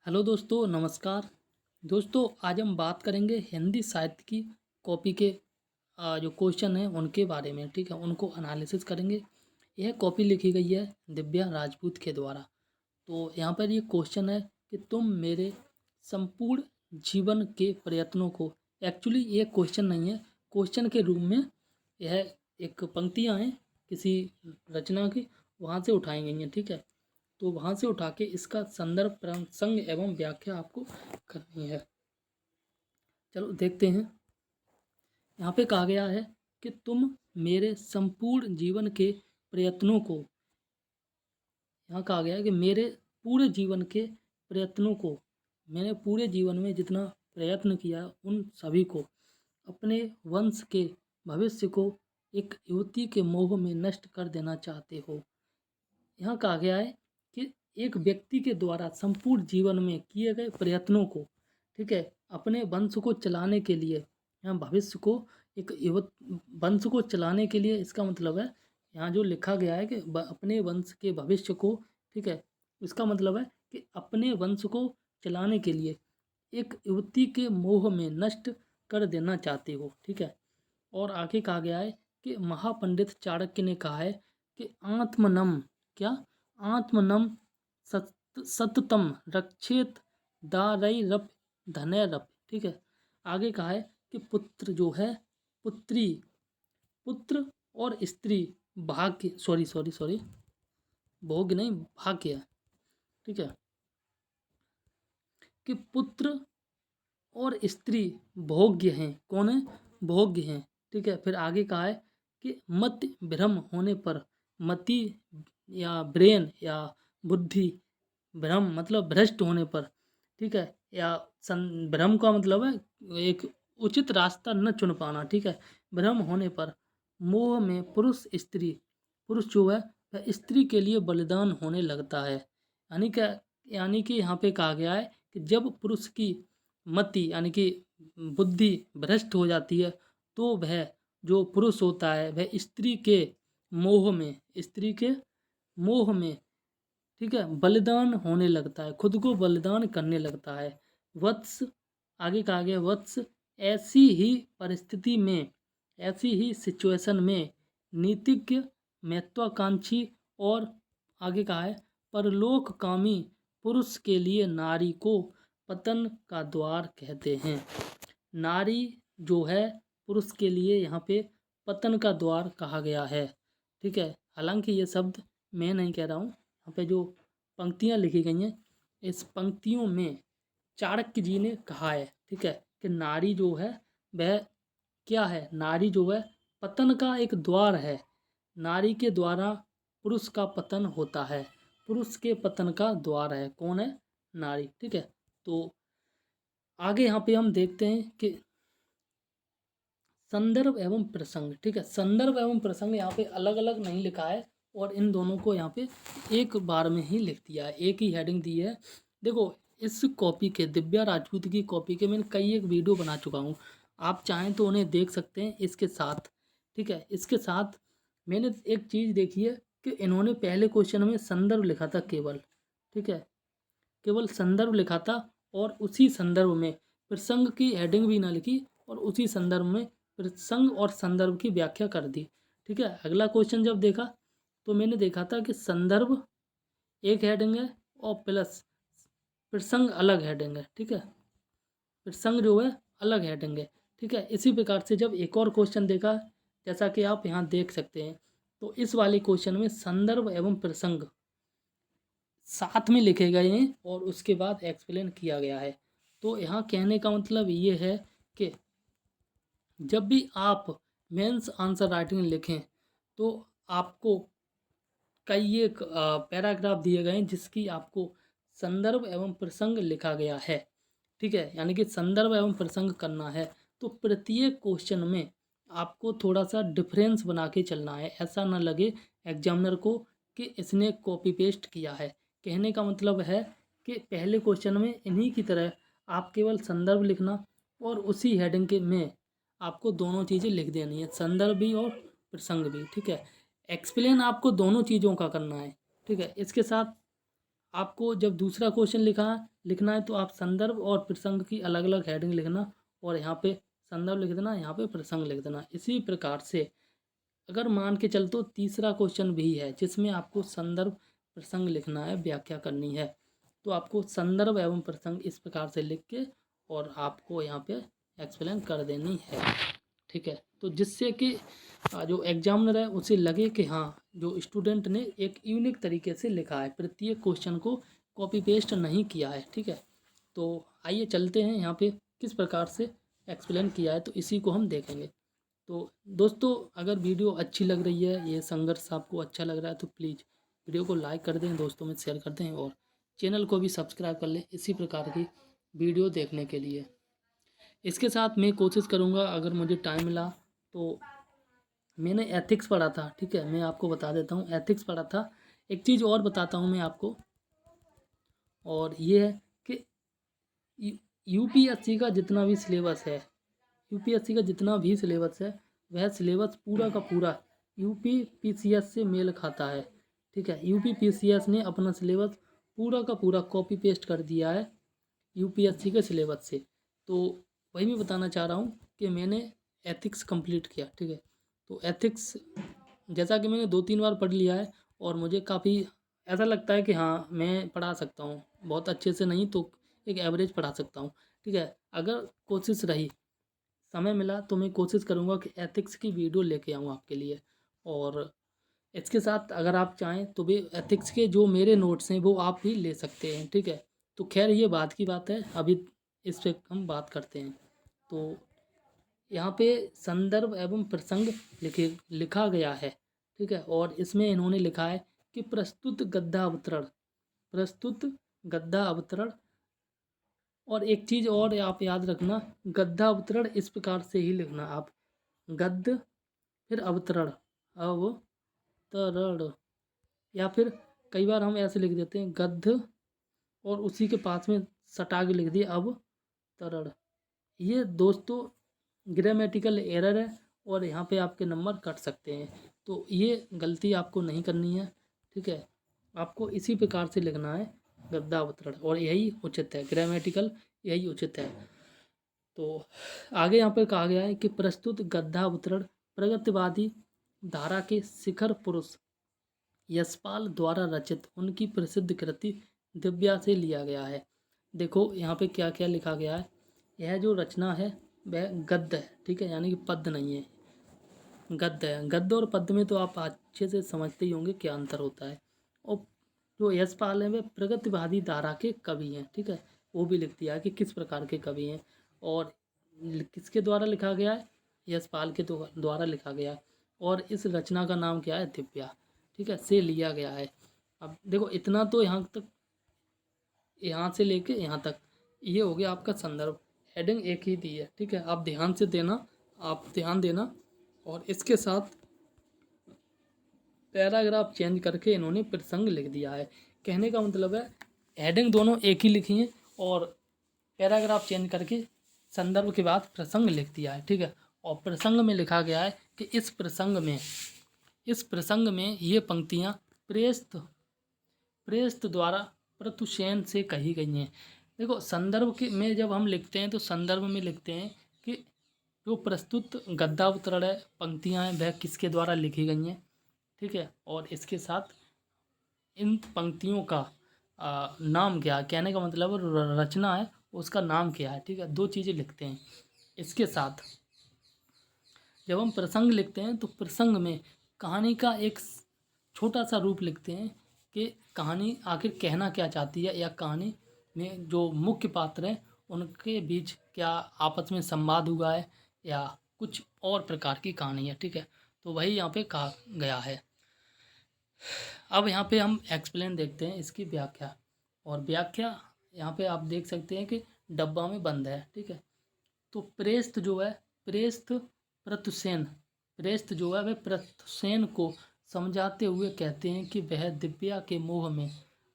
Hello दोस्तों, नमस्कार। दोस्तों, आज हम बात करेंगे हिंदी साहित्य की कॉपी के जो क्वेश्चन हैं उनके बारे में। ठीक है, उनको एनालिसिस करेंगे। यह कॉपी लिखी गई है दिव्या राजपूत के द्वारा। तो यहाँ पर ये क्वेश्चन है कि तुम मेरे संपूर्ण जीवन के प्रयत्नों को, एक्चुअली ये क्वेश्चन नहीं है, क्वेश्चन के रूप में यह एक पंक्तियाँ हैं किसी रचना की, वहाँ से उठाई गई हैं। ठीक है, तो वहाँ से उठा के इसका संदर्भ, प्रसंग एवं व्याख्या आपको करनी है। चलो देखते हैं। यहाँ पे कहा गया है कि तुम मेरे संपूर्ण जीवन के प्रयत्नों को, यहाँ कहा गया है कि मेरे पूरे जीवन के प्रयत्नों को, मैंने पूरे जीवन में जितना प्रयत्न किया उन सभी को, अपने वंश के भविष्य को एक युवती के मोह में नष्ट कर देना चाहते हो। यहाँ कहा गया है कि एक व्यक्ति के द्वारा संपूर्ण जीवन में किए गए प्रयत्नों को, ठीक है, अपने वंश को चलाने के लिए, यहाँ भविष्य को एक युवत वंश को चलाने के लिए, इसका मतलब है यहाँ जो लिखा गया है कि अपने वंश के भविष्य को, ठीक है, इसका मतलब है कि अपने वंश को चलाने के लिए एक युवती के मोह में नष्ट कर देना चाहते हो। ठीक है, और आगे कहा गया है कि महापंडित चाणक्य ने कहा है कि आत्मनम, क्या, आत्मनम सततम रक्षेत दारैरप धनैरप। ठीक है, आगे कहा है कि पुत्र जो है, पुत्री, पुत्र और स्त्री भाग्य, सॉरी भोग्य नहीं, भाग्य है। ठीक है, कि पुत्र और स्त्री भोग्य हैं। कौन है? भोग्य हैं। ठीक है, फिर आगे कहा है कि मति भ्रम होने पर, मति या ब्रेन या बुद्धि, भ्रम मतलब भ्रष्ट होने पर, ठीक है, या भ्रम का मतलब है एक उचित रास्ता न चुन पाना। ठीक है, भ्रम होने पर मोह में पुरुष स्त्री, पुरुष जो है वह स्त्री के लिए बलिदान होने लगता है। यानी कि यहाँ पे कहा गया है कि जब पुरुष की मति यानी कि बुद्धि भ्रष्ट हो जाती है, तो वह जो पुरुष होता है वह स्त्री के मोह में, स्त्री के मोह में, ठीक है, बलिदान होने लगता है, खुद को बलिदान करने लगता है। वत्स, आगे कहा गया वत्स, ऐसी ही परिस्थिति में, ऐसी ही सिचुएशन में नीतिज्ञ, महत्वाकांक्षी और आगे कहा है परलोककामी पुरुष के लिए नारी को पतन का द्वार कहते हैं। नारी जो है पुरुष के लिए यहाँ पे पतन का द्वार कहा गया है। ठीक है, हालांकि ये शब्द मैं नहीं कह रहा हूँ, यहाँ पे जो पंक्तियाँ लिखी गई हैं, इस पंक्तियों में चाणक्य जी ने कहा है, ठीक है, कि नारी जो है वह क्या है, नारी जो है पतन का एक द्वार है। नारी के द्वारा पुरुष का पतन होता है, पुरुष के पतन का द्वार है कौन है? नारी। ठीक है, तो आगे यहाँ पे हम देखते हैं कि संदर्भ एवं प्रसंग। ठीक है, संदर्भ एवं प्रसंग यहाँ पे अलग अलग नहीं लिखा है, और इन दोनों को यहाँ पे एक बार में ही लिख दिया है, एक ही हेडिंग दी है। देखो, इस कॉपी के, दिव्या राजपूत की कॉपी के मैंने कई एक वीडियो बना चुका हूँ, आप चाहें तो उन्हें देख सकते हैं इसके साथ। ठीक है, इसके साथ मैंने एक चीज़ देखी है कि इन्होंने पहले क्वेश्चन में संदर्भ लिखा था केवल, ठीक है, केवल संदर्भ लिखा था, और उसी संदर्भ में प्रसंग की हेडिंग भी ना लिखी, और उसी संदर्भ में प्रसंग और संदर्भ की व्याख्या कर दी। ठीक है, अगला क्वेश्चन जब देखा तो मैंने देखा था कि संदर्भ एक हेडिंग है और प्लस प्रसंग अलग हेडिंग है। ठीक है, प्रसंग जो है अलग हेडिंग है। ठीक है, इसी प्रकार से जब एक और क्वेश्चन देखा, जैसा कि आप यहाँ देख सकते हैं, तो इस वाले क्वेश्चन में संदर्भ एवं प्रसंग साथ में लिखे गए हैं और उसके बाद एक्सप्लेन किया गया है। तो यहाँ कहने का मतलब ये है कि जब भी आप मेंस आंसर राइटिंग लिखें तो आपको कई एक पैराग्राफ दिए गए हैं जिसकी आपको संदर्भ एवं प्रसंग लिखा गया है। ठीक है, यानी कि संदर्भ एवं प्रसंग करना है, तो प्रत्येक क्वेश्चन में आपको थोड़ा सा डिफरेंस बना के चलना है, ऐसा ना लगे एग्जामिनर को कि इसने कॉपी पेस्ट किया है। कहने का मतलब है कि पहले क्वेश्चन में इन्हीं की तरह आप केवल संदर्भ लिखना, और उसी हेडिंग के में आपको दोनों चीज़ें लिख देनी है, संदर्भ भी और प्रसंग भी। ठीक है, एक्सप्लेन आपको दोनों चीज़ों का करना है। ठीक है, इसके साथ आपको जब दूसरा क्वेश्चन लिखा है लिखना है तो आप संदर्भ और प्रसंग की अलग अलग हेडिंग लिखना, और यहाँ पे संदर्भ लिख देना, यहाँ पे प्रसंग लिख देना। इसी प्रकार से अगर मान के चल तो तीसरा क्वेश्चन भी है जिसमें आपको संदर्भ प्रसंग लिखना है, व्याख्या करनी है, तो आपको संदर्भ एवं प्रसंग इस प्रकार से लिख के और आपको यहाँ पे एक्सप्लेन कर देनी है। ठीक है, तो जिससे कि जो एग्जामिनर है उसे लगे कि हाँ जो स्टूडेंट ने एक यूनिक तरीके से लिखा है, प्रत्येक क्वेश्चन को कॉपी पेस्ट नहीं किया है। ठीक है, तो आइए चलते हैं यहाँ पे किस प्रकार से एक्सप्लेन किया है, तो इसी को हम देखेंगे। तो दोस्तों अगर वीडियो अच्छी लग रही है, ये संघर्ष आपको अच्छा लग रहा है, तो प्लीज़ वीडियो को लाइक कर दें, दोस्तों में शेयर कर दें, और चैनल को भी सब्सक्राइब कर लें इसी प्रकार की वीडियो देखने के लिए। इसके साथ मैं कोशिश करूँगा, अगर मुझे टाइम मिला तो मैंने एथिक्स पढ़ा था। ठीक है, मैं आपको बता देता हूँ, एथिक्स पढ़ा था। एक चीज़ और बताता हूँ मैं आपको, और ये है कि यूपीएससी का जितना भी सिलेबस है, यूपीएससी का जितना भी सिलेबस है, वह सिलेबस पूरा का पूरा यूपी पीसीएस से मेल खाता है। ठीक है, यूपी पीसीएस ने अपना सिलेबस पूरा का पूरा कॉपी पेस्ट कर दिया है यूपीएससी के सिलेबस से। तो वही मैं बताना चाह रहा हूँ कि मैंने एथिक्स कंप्लीट किया। ठीक है, तो एथिक्स जैसा कि मैंने 2-3 बार पढ़ लिया है, और मुझे काफ़ी ऐसा लगता है कि हाँ मैं पढ़ा सकता हूँ, बहुत अच्छे से नहीं तो एक एवरेज पढ़ा सकता हूँ। ठीक है, अगर कोशिश रही, समय मिला तो मैं कोशिश करूँगा कि एथिक्स की वीडियो लेके आऊँ आपके लिए। और इसके साथ अगर आप चाहें तो भी एथिक्स के जो मेरे नोट्स हैं वो आप भी ले सकते हैं। ठीक है, तो खैर ये बात की बात है, अभी इस पे हम बात करते हैं। तो यहाँ पे संदर्भ एवं प्रसंग लिखा गया है। ठीक है, और इसमें इन्होंने लिखा है कि प्रस्तुत गद्दा अवतरण, और एक चीज़ और आप याद रखना, गद्दा अवतरण इस प्रकार से ही लिखना आप, गद्य फिर अवतरण, अवतरण, या फिर कई बार हम ऐसे लिख देते हैं गद्य और उसी के पास में सटा के लिख दिए अवतरण। ये दोस्तों ग्रामेटिकल एरर है, और यहाँ पे आपके नंबर कट सकते हैं, तो ये गलती आपको नहीं करनी है। ठीक है, आपको इसी प्रकार से लिखना है गद्दा अवतरण, और यही उचित है, ग्रामेटिकल यही उचित है। तो आगे यहाँ पर कहा गया है कि प्रस्तुत गद्दा अवतरण प्रगतिवादी धारा के शिखर पुरुष यशपाल द्वारा रचित उनकी प्रसिद्ध कृति दिव्या से लिया गया है। देखो यहाँ पे क्या क्या लिखा गया है, यह जो रचना है वह गद्य है। ठीक है, यानी कि पद्य नहीं है, गद्य है। गद्य और पद्य में तो आप अच्छे से समझते ही होंगे क्या अंतर होता है। और जो यशपाल हैं वे प्रगतिवादी धारा के कवि हैं। ठीक है, वो भी लिख दिया है कि किस प्रकार के कवि हैं, और किसके द्वारा लिखा गया है, यशपाल के द्वारा लिखा गया है, और इस रचना का नाम क्या है, दिव्या। ठीक है, से लिया गया है। अब देखो इतना तो यहाँ तक, यहाँ से लेके यहाँ तक ये हो गया आपका संदर्भ, हेडिंग एक ही दी है। ठीक है, आप ध्यान से देना, आप ध्यान देना, और इसके साथ पैराग्राफ चेंज करके इन्होंने प्रसंग लिख दिया है। कहने का मतलब है हेडिंग दोनों एक ही लिखी है, और पैराग्राफ चेंज करके संदर्भ के बाद प्रसंग लिख दिया है। ठीक है, और प्रसंग में लिखा गया है कि इस प्रसंग में ये पंक्तियाँ प्रेस्त द्वारा प्रतुषेण से कही गई हैं। देखो संदर्भ के में जब हम लिखते हैं तो संदर्भ में लिखते हैं कि जो प्रस्तुत गद्यावतरण है, पंक्तियाँ हैं, वह किसके द्वारा लिखी गई हैं। ठीक है, और इसके साथ इन पंक्तियों का नाम क्या है, कहने का मतलब रचना है उसका नाम क्या है। ठीक है, दो चीज़ें लिखते हैं। इसके साथ जब हम प्रसंग लिखते हैं तो प्रसंग में कहानी का एक छोटा सा रूप लिखते हैं कि कहानी आखिर कहना क्या चाहती है, या कहानी में जो मुख्य पात्र हैं उनके बीच क्या आपस में संवाद हुआ है, या कुछ और प्रकार की कहानी है। ठीक है, तो वही यहाँ पे कहा गया है। अब यहाँ पे हम एक्सप्लेन देखते हैं इसकी व्याख्या, और व्याख्या यहाँ पे आप देख सकते हैं कि डब्बा में बंद है। ठीक है, तो प्रेस्त जो है, प्रेस्त जो है वह प्रतुसेन को समझाते हुए कहते हैं कि वह दिव्या के मोह में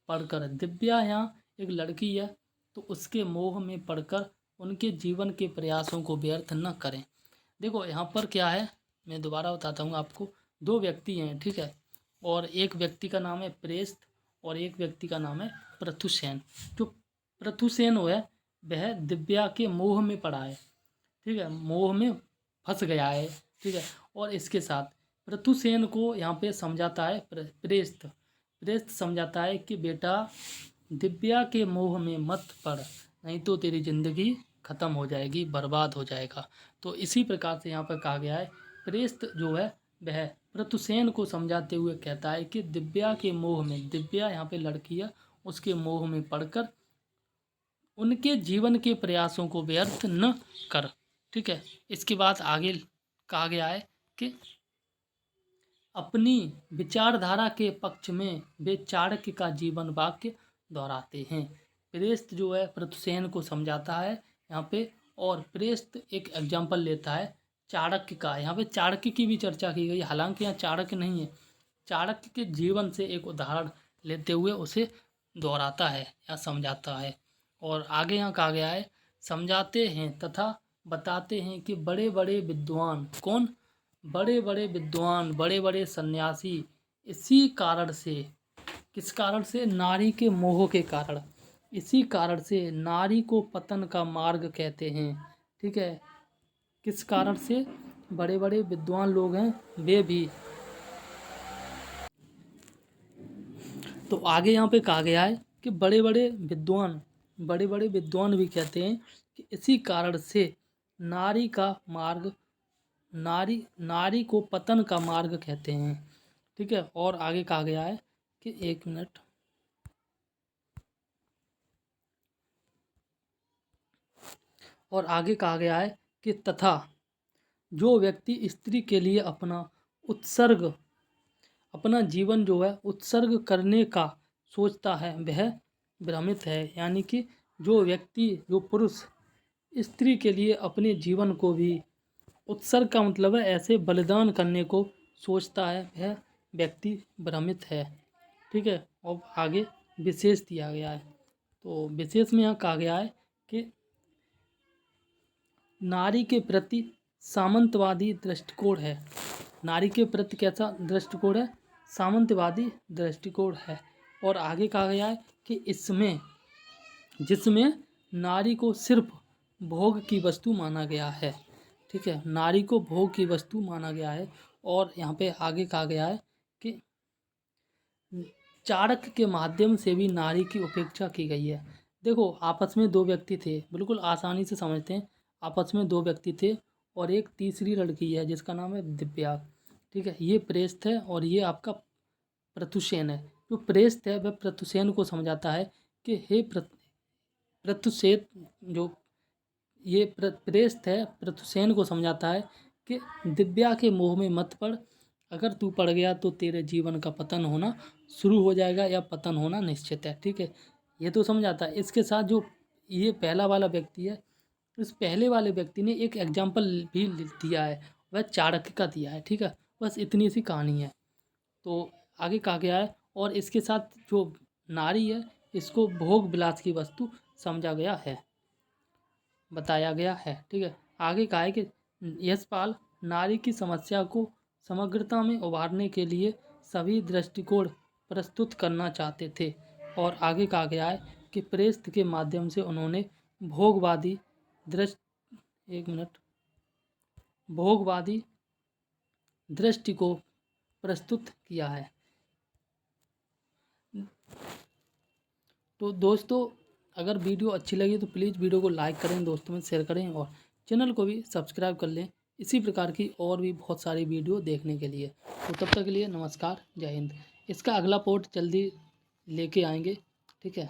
पड़कर, दिव्या यहाँ एक लड़की है, तो उसके मोह में पड़कर उनके जीवन के प्रयासों को व्यर्थ न करें। देखो यहाँ पर क्या है, मैं दोबारा बताता हूँ आपको, दो व्यक्ति हैं। ठीक है, और एक व्यक्ति का नाम है प्रेस्त और एक व्यक्ति का नाम है प्रतुसेन। जो पृथुसेन है वह दिव्या के मोह में पड़ा है, ठीक है, मोह में फंस गया है, ठीक है। और इसके साथ पृथुसेन को यहाँ पे समझाता है प्रेस्त, प्रेस्त समझाता है कि बेटा दिव्या के मोह में मत पड़, नहीं तो तेरी जिंदगी खत्म हो जाएगी, बर्बाद हो जाएगा। तो इसी प्रकार से यहाँ पर कहा गया है, प्रेस्त जो है वह पृथुसेन को समझाते हुए कहता है कि दिव्या के मोह में, दिव्या यहाँ पे लड़की है, उसके मोह में पड़कर उनके जीवन के प्रयासों को व्यर्थ न कर, ठीक है। इसके बाद आगे कहा गया है कि अपनी विचारधारा के पक्ष में वे चाणक्य का जीवन वाक्य दोहराते हैं। प्रेस्त जो है पृथुसेन को समझाता है यहाँ पे, और प्रेस्त एक एग्जाम्पल लेता है चाणक्य का। यहाँ पे चाणक्य की भी चर्चा की गई, हालांकि यहाँ चाणक्य नहीं है, चाणक्य के जीवन से एक उदाहरण लेते हुए उसे दोहराता है या समझाता है। और आगे यहाँ कहा गया है, समझाते हैं तथा बताते हैं कि बड़े बड़े विद्वान, कौन, बड़े बड़े विद्वान, बड़े बड़े सन्यासी इसी कारण से, किस कारण से, नारी के मोह के कारण, इसी कारण से नारी को पतन का मार्ग कहते हैं, ठीक है। किस कारण से, बड़े बड़े विद्वान लोग हैं वे भी। तो आगे यहाँ पे कहा गया है कि बड़े बड़े विद्वान, बड़े बड़े विद्वान भी कहते हैं कि इसी कारण से नारी का मार्ग, नारी को पतन का मार्ग कहते हैं, ठीक है। और आगे कहा गया है कि 1 मिनट, और आगे कहा गया है कि तथा जो व्यक्ति स्त्री के लिए अपना जीवन जो है उत्सर्ग करने का सोचता है वह भ्रमित है। यानी कि जो व्यक्ति, जो पुरुष स्त्री के लिए अपने जीवन को भी, उत्सर्ग का मतलब है ऐसे बलिदान करने को सोचता है, वह व्यक्ति भ्रमित है, ठीक है। और आगे विशेष दिया गया है, तो विशेष में यहाँ कहा गया है कि नारी के प्रति सामंतवादी दृष्टिकोण है, नारी के प्रति कैसा दृष्टिकोण है, सामंतवादी दृष्टिकोण है। और आगे कहा गया है कि इसमें, जिसमें नारी को सिर्फ भोग की वस्तु माना गया है, ठीक है, नारी को भोग की वस्तु माना गया है। और यहाँ पे आगे कहा गया है कि चाणक्य के माध्यम से भी नारी की उपेक्षा की गई है। देखो, आपस में दो व्यक्ति थे, बिल्कुल आसानी से समझते हैं, आपस में दो व्यक्ति थे और एक तीसरी लड़की है जिसका नाम है दिव्या, ठीक है। ये प्रेस्त है और ये आपका पृथुसेन है। जो प्रेस्त है वह पृथुसेन को समझाता है कि हे पृथुसेन, जो ये प्रेस्त है पृथुसेन को समझाता है कि दिव्या के मोह में मत पड़, अगर तू पड़ गया तो तेरे जीवन का पतन होना शुरू हो जाएगा या पतन होना निश्चित है, ठीक है। ये तो समझाता है। इसके साथ जो ये पहला वाला व्यक्ति है, इस पहले वाले व्यक्ति ने एक एग्जाम्पल भी दिया है, वह चाणक्य का दिया है, ठीक है। बस इतनी सी कहानी है। तो आगे कहा गया है, और इसके साथ जो नारी है इसको भोग विलास की वस्तु समझा गया है, बताया गया है, ठीक है। आगे कहा है कि यशपाल नारी की समस्या को समग्रता में उभारने के लिए सभी दृष्टिकोण प्रस्तुत करना चाहते थे। और आगे कहा गया है कि प्रेस्त के माध्यम से उन्होंने भोगवादी दृष्टि 1 मिनट भोगवादी दृष्टि को प्रस्तुत किया है। तो दोस्तों, अगर वीडियो अच्छी लगी तो प्लीज़ वीडियो को लाइक करें, दोस्तों में शेयर करें और चैनल को भी सब्सक्राइब कर लें इसी प्रकार की और भी बहुत सारी वीडियो देखने के लिए। तो तब तक के लिए नमस्कार, जय हिंद। इसका अगला पोर्ट जल्दी लेके आएंगे, ठीक है।